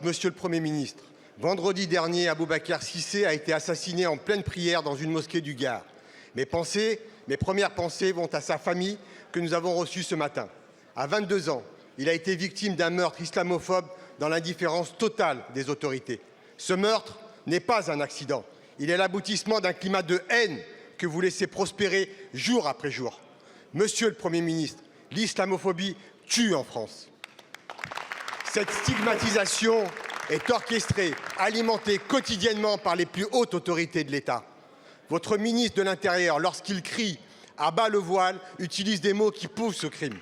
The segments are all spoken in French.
Monsieur le Premier ministre, vendredi dernier, Aboubacar Cissé a été assassiné en pleine prière dans une mosquée du Gard. Mes premières pensées vont à sa famille que nous avons reçue ce matin. À 22 ans, il a été victime d'un meurtre islamophobe dans l'indifférence totale des autorités. Ce meurtre n'est pas un accident. Il est l'aboutissement d'un climat de haine que vous laissez prospérer jour après jour. Monsieur le Premier ministre, l'islamophobie tue en France. Cette stigmatisation est orchestrée, alimentée quotidiennement par les plus hautes autorités de l'État. Votre ministre de l'Intérieur, lorsqu'il crie « à bas le voile », utilise des mots qui prouvent ce crime.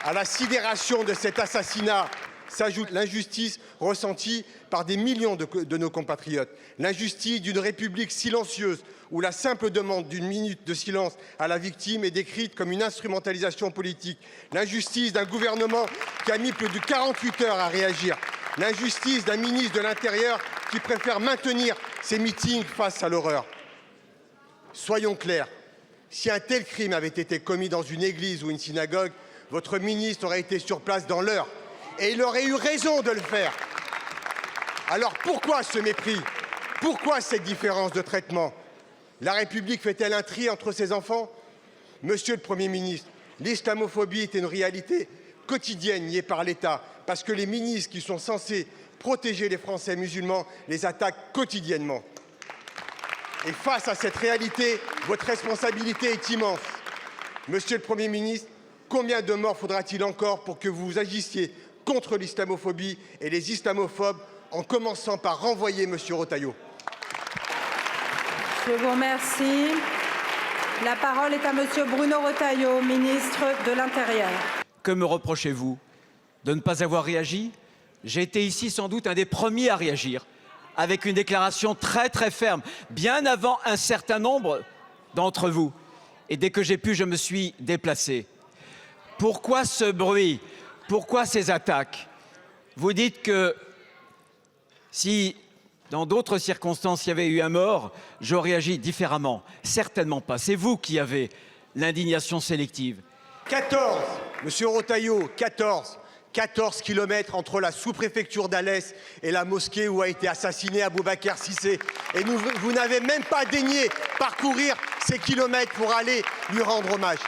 À la sidération de cet assassinat s'ajoute l'injustice ressentie par des millions de nos compatriotes, l'injustice d'une République silencieuse où la simple demande d'une minute de silence à la victime est décrite comme une instrumentalisation politique, l'injustice d'un gouvernement qui a mis plus de 48 heures à réagir, l'injustice d'un ministre de l'Intérieur qui préfère maintenir ses meetings face à l'horreur. Soyons clairs, si un tel crime avait été commis dans une église ou une synagogue, votre ministre aurait été sur place dans l'heure. Et il aurait eu raison de le faire. Alors pourquoi ce mépris? Pourquoi cette différence de traitement? La République fait-elle un tri entre ses enfants? Monsieur le Premier ministre, l'islamophobie est une réalité quotidienne niée par l'État, parce que les ministres qui sont censés protéger les Français musulmans les attaquent quotidiennement. Et face à cette réalité, votre responsabilité est immense. Monsieur le Premier ministre, combien de morts faudra-t-il encore pour que vous agissiez contre l'islamophobie et les islamophobes, en commençant par renvoyer M. Retailleau? Je vous remercie. La parole est à M. Bruno Retailleau, ministre de l'Intérieur. Que me reprochez-vous? De ne pas avoir réagi? J'ai été ici sans doute un des premiers à réagir, avec une déclaration très très ferme, bien avant un certain nombre d'entre vous. Et dès que j'ai pu, je me suis déplacé. Pourquoi ce bruit? Pourquoi ces attaques? Vous dites que si, dans d'autres circonstances, il y avait eu un mort, j'aurais agi différemment. Certainement pas. C'est vous qui avez l'indignation sélective. 14, Monsieur Retailleau, 14 kilomètres entre la sous-préfecture d'Alès et la mosquée où a été assassiné Aboubacar Cissé. Et vous n'avez même pas daigné parcourir ces kilomètres pour aller lui rendre hommage.